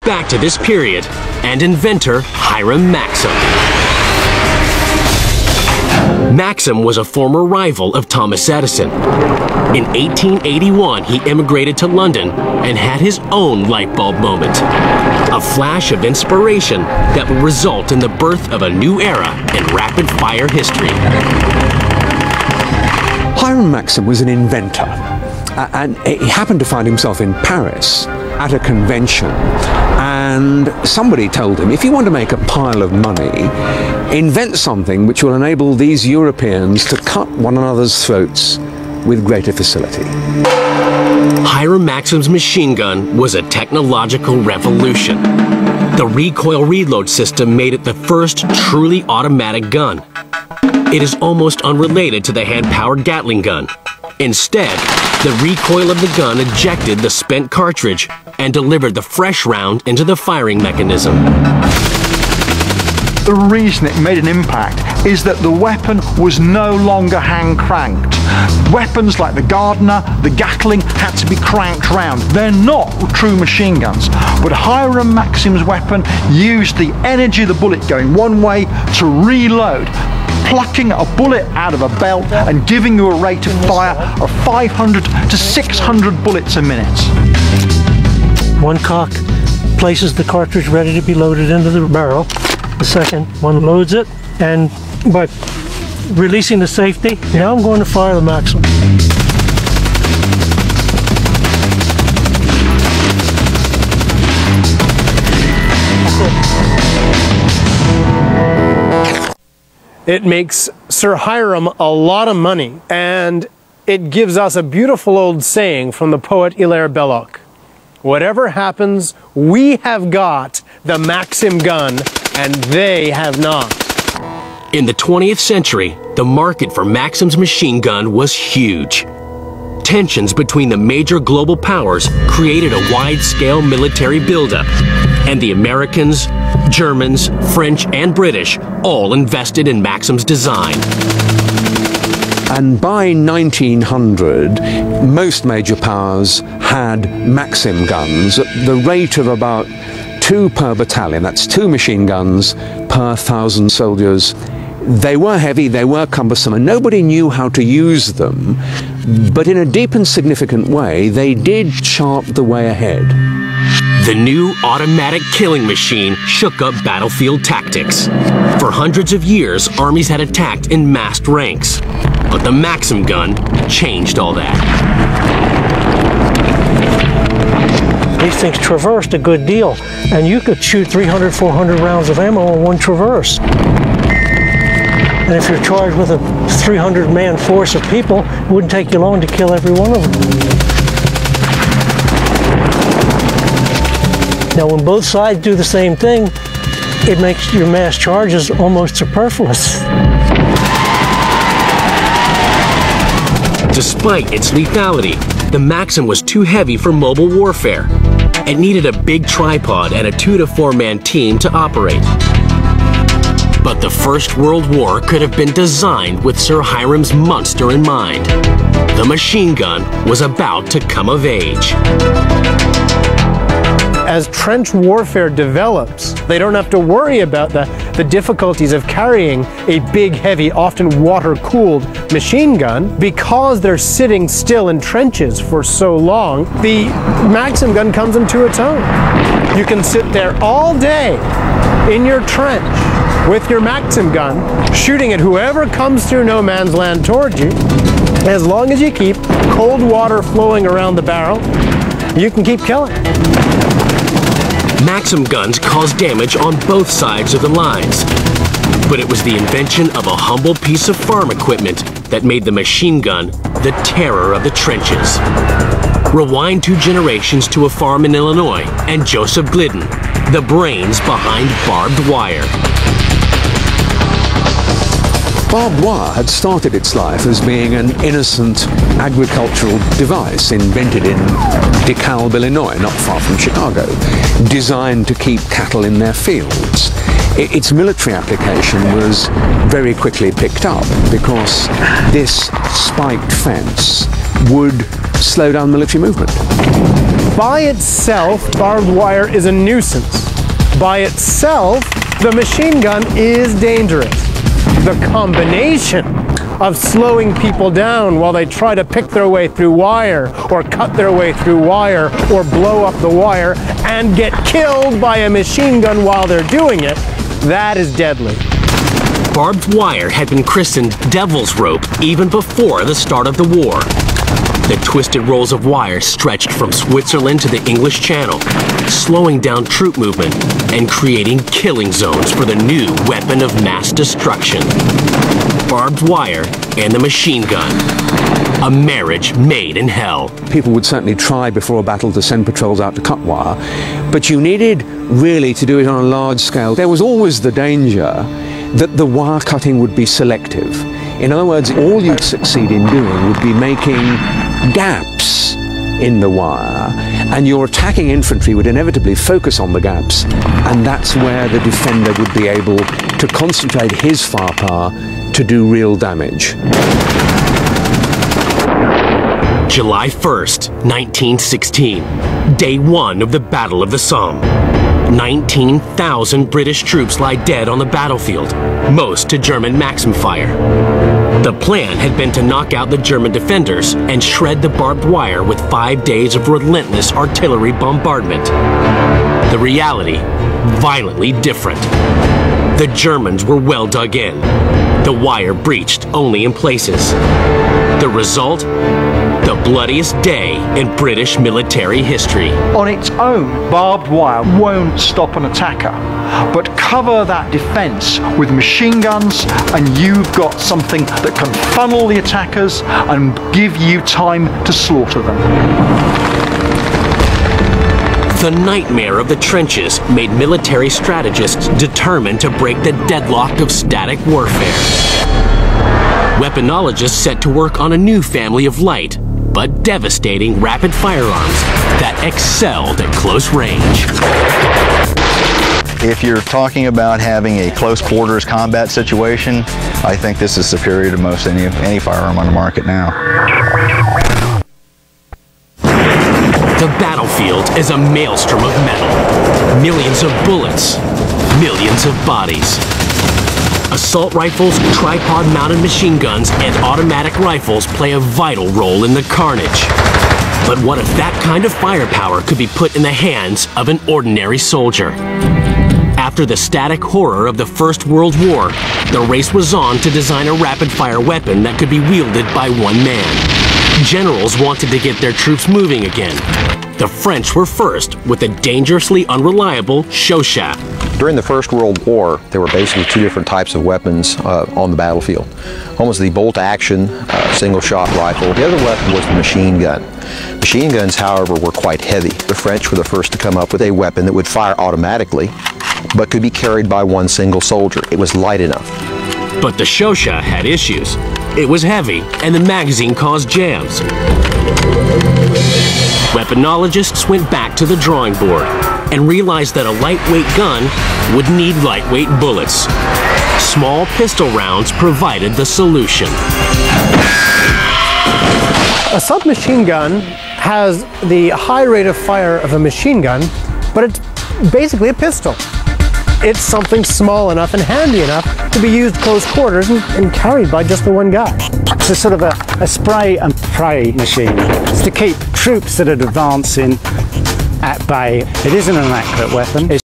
back to this period and inventor Hiram Maxim. Maxim was a former rival of Thomas Edison. In 1881, he immigrated to London and had his own light bulb moment. A flash of inspiration that would result in the birth of a new era in rapid-fire history. Hiram Maxim was an inventor, and he happened to find himself in Paris at a convention, and somebody told him, if you want to make a pile of money, invent something which will enable these Europeans to cut one another's throats with greater facility. Hiram Maxim's machine gun was a technological revolution. The recoil reload system made it the first truly automatic gun. It is almost unrelated to the hand-powered Gatling gun. Instead, the recoil of the gun ejected the spent cartridge and delivered the fresh round into the firing mechanism. The reason it made an impact is that the weapon was no longer hand-cranked. Weapons like the Gardner, the Gatling had to be cranked round. They're not true machine guns. But Hiram Maxim's weapon used the energy of the bullet going one way to reload, plucking a bullet out of a belt and giving you a rate of fire of 500 to 600 bullets a minute. One cock places the cartridge ready to be loaded into the barrel. The second one loads it, and by releasing the safety, now I'm going to fire the Maxim. It makes Sir Hiram a lot of money, and it gives us a beautiful old saying from the poet Hilaire Belloc. Whatever happens, we have got the Maxim gun, and they have not. In the 20th century, the market for Maxim's machine gun was huge. Tensions between the major global powers created a wide-scale military buildup, and the Americans, Germans, French, and British all invested in Maxim's design. And by 1900, most major powers had Maxim guns at the rate of about 2 per battalion. That's 2 machine guns per 1,000 soldiers. They were heavy, they were cumbersome, and nobody knew how to use them. But in a deep and significant way, they did chart the way ahead. The new automatic killing machine shook up battlefield tactics. For hundreds of years, armies had attacked in massed ranks. But the Maxim gun changed all that. These things traversed a good deal, and you could shoot 300, 400 rounds of ammo on one traverse. And if you're charged with a 300-man force of people, it wouldn't take you long to kill every one of them. Now, when both sides do the same thing, it makes your mass charges almost superfluous. Despite its lethality, the Maxim was too heavy for mobile warfare. It needed a big tripod and a 2 to 4 man team to operate. But the First World War could have been designed with Sir Hiram's monster in mind. The machine gun was about to come of age. As trench warfare develops, they don't have to worry about the difficulties of carrying a big, heavy, often water-cooled machine gun because they're sitting still in trenches for so long. The Maxim gun comes into its own. You can sit there all day in your trench with your Maxim gun, shooting at whoever comes through no man's land towards you. As long as you keep cold water flowing around the barrel, you can keep killing. Maxim guns caused damage on both sides of the lines. But it was the invention of a humble piece of farm equipment that made the machine gun the terror of the trenches. Rewind 2 generations to a farm in Illinois and Joseph Glidden, the brains behind barbed wire. Barbed wire had started its life as being an innocent agricultural device invented in DeKalb, Illinois, not far from Chicago, designed to keep cattle in their fields. Its military application was very quickly picked up because this spiked fence would slow down military movement. By itself, barbed wire is a nuisance. By itself, the machine gun is dangerous. The combination of slowing people down while they try to pick their way through wire, or cut their way through wire, or blow up the wire, and get killed by a machine gun while they're doing it, that is deadly. Barbed wire had been christened Devil's Rope even before the start of the war. The twisted rolls of wire stretched from Switzerland to the English Channel, slowing down troop movement and creating killing zones for the new weapon of mass destruction. Barbed wire and the machine gun. A marriage made in hell. People would certainly try before a battle to send patrols out to cut wire, but you needed really to do it on a large scale. There was always the danger that the wire cutting would be selective. In other words, all you'd succeed in doing would be making gaps in the wire, and your attacking infantry would inevitably focus on the gaps, and that's where the defender would be able to concentrate his firepower to do real damage. July 1st, 1916, day one of the Battle of the Somme. 19,000 British troops lie dead on the battlefield, most to German Maxim fire. The plan had been to knock out the German defenders and shred the barbed wire with 5 days of relentless artillery bombardment. The reality, violently different. The Germans were well dug in. The wire breached only in places. The result? The bloodiest day in British military history. On its own, barbed wire won't stop an attacker, but cover that defense with machine guns and you've got something that can funnel the attackers and give you time to slaughter them. The nightmare of the trenches made military strategists determined to break the deadlock of static warfare. Weaponologists set to work on a new family of light, but devastating rapid firearms that excelled at close range. If you're talking about having a close quarters combat situation, I think this is superior to most any firearm on the market now. The battlefield is a maelstrom of metal. Millions of bullets, millions of bodies. Assault rifles, tripod-mounted machine guns, and automatic rifles play a vital role in the carnage. But what if that kind of firepower could be put in the hands of an ordinary soldier? After the static horror of the First World War, the race was on to design a rapid-fire weapon that could be wielded by one man. Generals wanted to get their troops moving again. The French were first with the dangerously unreliable Chauchat. During the First World War, there were basically two different types of weapons on the battlefield. One was the bolt-action single-shot rifle. The other weapon was the machine gun. Machine guns, however, were quite heavy. The French were the first to come up with a weapon that would fire automatically, but could be carried by one single soldier. It was light enough. But the Chauchat had issues. It was heavy, and the magazine caused jams. Weaponologists went back to the drawing board and realized that a lightweight gun would need lightweight bullets. Small pistol rounds provided the solution. A submachine gun has the high rate of fire of a machine gun, but it's basically a pistol. It's something small enough and handy enough to be used close quarters and carried by just the one guy. It's a sort of a spray and pray machine. It's to keep troops that are advancing at bay. It isn't an accurate weapon.